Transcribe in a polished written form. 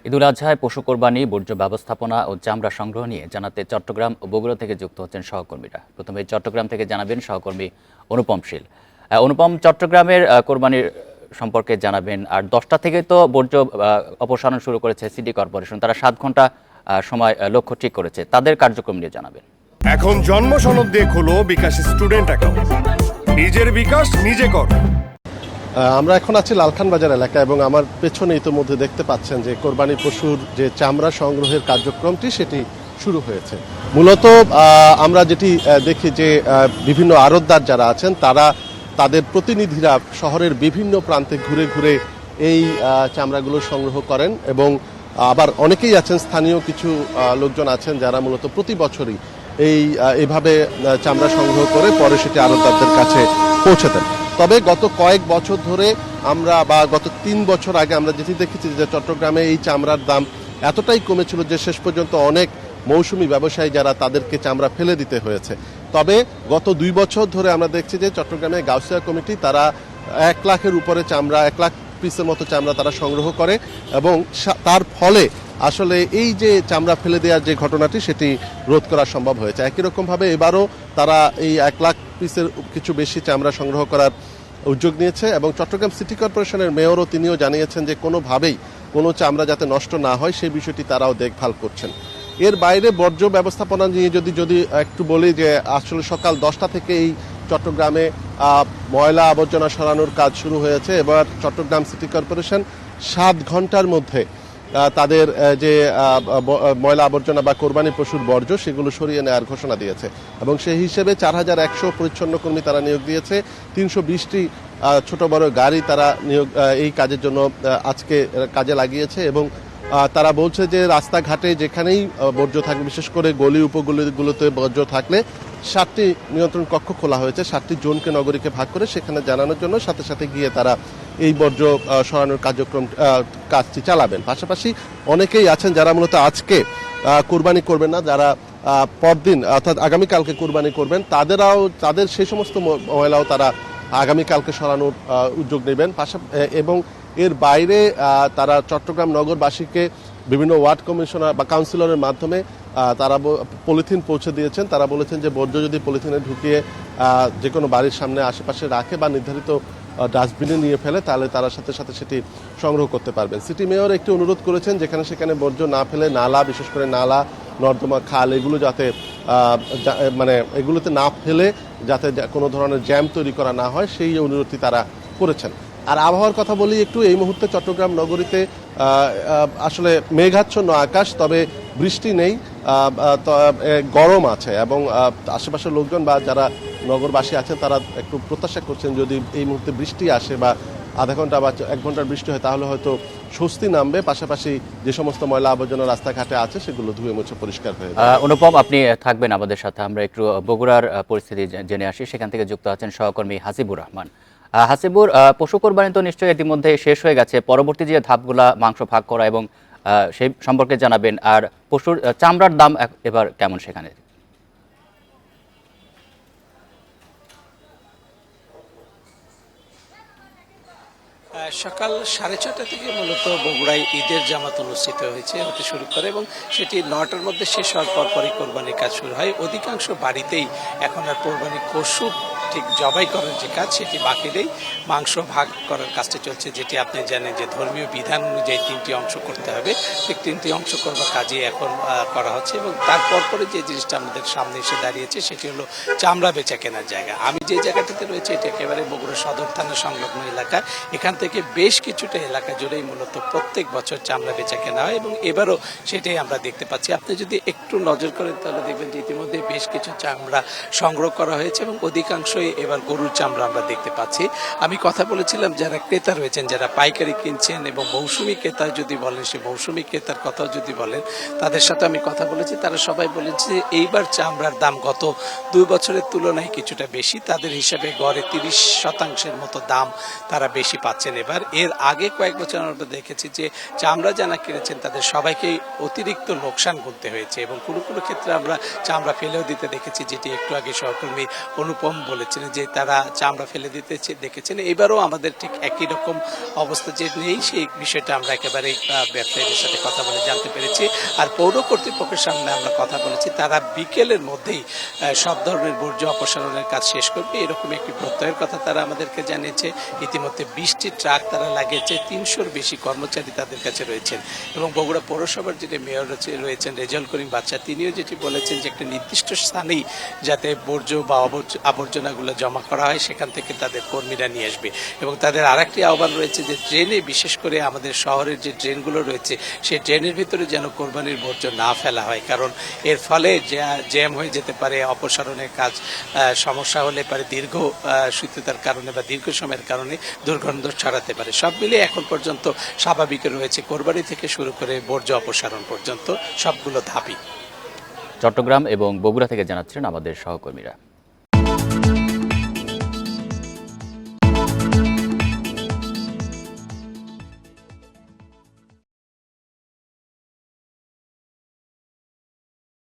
ঈদুল আজহায় পশু কোরবানি, বর্জ্য ব্যবস্থাপনা ও চামড়া সংগ্রহ নিয়ে জানাতে চট্টগ্রাম ও বগুড়া থেকে যুক্ত হচ্ছেন সহকর্মীরা। প্রথমে চট্টগ্রাম থেকে জানাবেন সহকর্মী অনুপম শীল। অনুপম, চট্টগ্রামের কোরবানির সম্পর্কে জানাবেন। আর 10টা থেকে তো বর্জ্য অপসারণ শুরু করেছে সিটি কর্পোরেশন। তারা 7 ঘন্টা সময় লক্ষ্য ঠিক করেছে। তাদের কার্যক্রম নিয়ে জানাবেন। এখন জন্ম সনদ দিয়ে খোলো বিকাশ স্টুডেন্ট অ্যাকাউন্ট। নিজের বিকাশ নিজে কর। আমরা এখন আছি লালখান বাজার এলাকা এবং আমার পেছনে ইতিমধ্যে দেখতে পাচ্ছেন যে কোরবানি পশুর যে চামড়া সংগ্রহের কার্যক্রমটি সেটি শুরু হয়েছে। মূলত আমরা যেটি দেখি যে বিভিন্ন আড়তদার যারা আছেন তারা তাদের প্রতিনিধিরা শহরের বিভিন্ন প্রান্তে ঘুরে ঘুরে এই চামড়াগুলো সংগ্রহ করেন এবং আবার অনেকেই আছেন, স্থানীয় কিছু লোকজন আছেন যারা মূলত প্রতি বছরই এইভাবে চামড়া সংগ্রহ করে পরে সেটি আড়তদারদের কাছে পৌঁছে দেন। তবে গত কয়েক বছর ধরে আমরা গত 3 বছর আগে আমরা যেটি দেখেছি যে চট্টগ্রামে এই চামড়ার দাম এতটাই কমেছিল যে শেষ পর্যন্ত অনেক মৌসুমি ব্যবসায়ী যারা তাদেরকে চামড়া ফেলে দিতে হয়েছে। তবে গত 2 বছর ধরে আমরা দেখছি যে চট্টগ্রামে গাউসিয়া কমিটি তারা 1 লাখের উপরে চামড়া, 1 লাখ পিসের মতো চামড়া তারা সংগ্রহ করে এবং তার ফলে আসলে এই যে চামড়া ফেলে দেওয়ার যে ঘটনাটি সেটি রোধ করা সম্ভব হয়েছে। একই রকমভাবে এবারও তারা এই 1 লাখ পিসের কিছু বেশি চামড়া সংগ্রহ করার উদ্যোগ নিয়েছে এবং চট্টগ্রাম সিটি কর্পোরেশনের মেয়রও তিনিও জানিয়েছেন যে কোনোভাবেই কোনো চামড়া যাতে নষ্ট না হয় সেই বিষয়টি তারাও দেখভাল করছেন। এর বাইরে বর্জ্য ব্যবস্থাপনা নিয়ে যদি একটু বলি যে আসলে সকাল 10টা থেকে এই চট্টগ্রামে ময়লা আবর্জনা সরানোর কাজ শুরু হয়েছে। এবার চট্টগ্রাম সিটি কর্পোরেশন 7 ঘন্টার মধ্যে তাদের যে ময়লা আবর্জনা বা কোরবানি পশুর বর্জ্য সেগুলো সরিয়ে নেওয়ার ঘোষণা দিয়েছে এবং সেই হিসেবে 4100 পরিচ্ছন্ন কর্মী তারা নিয়োগ দিয়েছে। 320টি ছোট বড় গাড়ি তারা এই কাজের জন্য আজকে কাজে লাগিয়েছে এবং তারা বলছে যে রাস্তাঘাটে যেখানেই বর্জ্য থাকবে, বিশেষ করে গলি উপগলিগুলোতে বর্জ্য থাকলে 7টি নিয়ন্ত্রণ কক্ষ খোলা হয়েছে, 7টি জোনকে নগরীকে ভাগ করে সেখানে জানানোর জন্য সাথে সাথে গিয়ে তারা এই বর্জ্য সরানোর কাজটি চালাবেন। পাশাপাশি অনেকেই আছেন যারা মূলত আজকে কোরবানি করবেন না, যারা পরদিন অর্থাৎ আগামীকালকে কোরবানি করবেন, তাদের সেই সমস্ত ময়লাও তারা আগামীকালকে সরানোর উদ্যোগ নেবেন। এবং এর বাইরে তারা চট্টগ্রাম নগরবাসীকে বিভিন্ন ওয়ার্ড কমিশনার বা কাউন্সিলরের মাধ্যমে তারা পলিথিন পৌঁছে দিয়েছেন। তারা বলেছেন যে বর্জ্য যদি পলিথিনে ঢুকিয়ে যে কোনো বাড়ির সামনে আশেপাশে রাখে বা নির্ধারিত ডাস্টবিনে নিয়ে ফেলে তাহলে তারা সাথে সাথে সেটি সংগ্রহ করতে পারবেন। সিটি মেয়র একটি অনুরোধ করেছেন যেখানে সেখানে বর্জ্য না ফেলে নালা, বিশেষ করে নালা, নর্দমা, খাল এগুলো যাতে এগুলোতে না ফেলে যাতে কোনো ধরনের জ্যাম তৈরি করা না হয় সেই অনুরোধটি তারা করেছেন। আর আবহাওয়ার কথা বলি একটু, এই মুহূর্তে চট্টগ্রাম নগরীতে আসলে মেঘাচ্ছন্ন আকাশ, তবে বৃষ্টি নেই, গরম আছে এবং আশেপাশের লোকজন বা যারা নগরবাসী আছেন তারা একটু প্রত্যাশা করছেন যদি এই মুহূর্তে বৃষ্টি আসে বা আধা ঘন্টা বা 1 ঘন্টার বৃষ্টি হয় তাহলে হয়তো স্বস্তি নামবে, পাশাপাশি যে সমস্ত ময়লা আবর্জনা রাস্তাঘাটে আছে সেগুলো ধুয়ে মুছে পরিষ্কার হয়ে যাবে। অনুপম, আপনি থাকবেন আমাদের সাথে। আমরা একটু বগুড়ার পরিস্থিতি জেনে আসি। সেখান থেকে যুক্ত আছেন সহকর্মী হাসিবুর রহমান। হাসিবুর, পশু কোরবানি তো নিশ্চয়ই ইতিমধ্যে শেষ হয়ে গেছে। পরবর্তী যে ধাপগুলা, মাংস ভাগ করা এবং সেই সম্পর্কে জানাবেন। আর পশুর চামড়ার দাম এবার কেমন সেখানে? সকাল 6:30 থেকে মূলত বগুড়ায় ঈদের জামাত অনুষ্ঠিত হতে শুরু করে এবং সেটি 9টার মধ্যে শেষ হওয়ার পরপরই কোরবানির কাজ শুরু হয়। অধিকাংশ বাড়িতেই এখন আর কোরবানির পশু ঠিক জবাই করার যে কাজ সেটি বাকি নেই, মাংস ভাগ করার কাজটা চলছে, যেটি আপনি জানেন যে ধর্মীয় বিধান অনুযায়ী 3টি অংশ করতে হবে। ঠিক 3টি অংশ করবার কাজই এখন করা হচ্ছে এবং তারপর পরে যে জিনিসটা আমাদের সামনে এসে দাঁড়িয়েছে সেটি হলো চামড়া বেচা কেনার জায়গা। আমি যে জায়গাটাতে রয়েছে এটি একেবারে বগুড়া সদর থানা সংলগ্ন এলাকা। এখান থেকে বেশ কিছুটা এলাকা জুড়েই মূলত প্রত্যেক বছর চামড়া বেচা কেনা হয় এবং এবারও সেটাই আমরা দেখতে পাচ্ছি। আপনি যদি একটু নজর করেন তাহলে দেখবেন যে ইতিমধ্যে বেশ কিছু চামড়া সংগ্রহ করা হয়েছে এবং অধিকাংশই এবার গরুর চামড়া আমরা দেখতে পাচ্ছি। আমি কথা বলেছিলাম যারা ক্রেতা রয়েছেন, যারা পাইকারি কিনছেন এবং মৌসুমি ক্রেতা যদি বলেন, সে মৌসুমি ক্রেতার কথাও যদি বলেন, তাদের সাথে আমি কথা বলেছি। তারা সবাই বলেছে এইবার চামড়ার দাম গত 2 বছরের তুলনায় কিছুটা বেশি। তাদের হিসাবে গড়ে 30% মতো দাম তারা বেশি পাচ্ছেন এবার। এর আগে কয়েক বছর আমরা দেখেছি যে চামড়া যারা কিনেছেন তাদের সবাইকেই অতিরিক্ত লোকসান গুনতে হয়েছে এবং কোনো কোনো ক্ষেত্রে আমরা চামড়া ফেলেও দিতে দেখেছি, যেটি একটু আগে সহকর্মী অনুপম বলে বলেছিলেন যে তারা চামড়া ফেলে দিতে দেখেছেন। এবারও আমাদের ঠিক একই রকম অবস্থা যে নেই, সেই বিষয়টা আমরা একেবারে ব্যবসায়ীদের সাথে কথা বলে জানতে পেরেছি। আর পৌর কর্তৃপক্ষের সামনে আমরা কথা বলেছি, তারা বিকেলের মধ্যেই সব ধরনের বর্জ্য অপসারণের কাজ শেষ করবে, এরকম একটি প্রত্যয়ের কথা তারা আমাদেরকে জানিয়েছে। ইতিমধ্যে 20টি ট্রাক তারা লাগিয়েছে, 300-র বেশি কর্মচারী তাদের কাছে রয়েছেন। এবং বগুড়া পৌরসভার যেটি মেয়র রয়েছেন রেজাউল করিম বাদশা, তিনিও যেটি বলেছেন যে একটা নির্দিষ্ট স্থানেই যাতে বর্জ্য বা আবর্জনাগুলো জমা করা হয়, সেখান থেকে তাদের কর্মীরা নিয়ে আসবে। এবং তাদের আরেকটি আহ্বান রয়েছে যে ড্রেনে, বিশেষ করে আমাদের শহরের যে ড্রেনগুলো রয়েছে সেই ড্রেনের ভিতরে যেন কোরবানির বর্জ্য না ফেলা হয়, কারণ এর ফলে জ্যাম হয়ে যেতে পারে, অপসারণের কাজ সমস্যা হলে পারে, দীর্ঘ সূত্রতার কারণে বা দীর্ঘ সময়ের কারণে দুর্গন্ধ ছড়াতে পারে। সব মিলে এখন পর্যন্ত স্বাভাবিক রয়েছে, কোরবানি থেকে শুরু করে বর্জ্য অপসারণ পর্যন্ত সবগুলো ধাপই। চট্টগ্রাম এবং বগুড়া থেকে জানাচ্ছেন আমাদের সহকর্মীরা।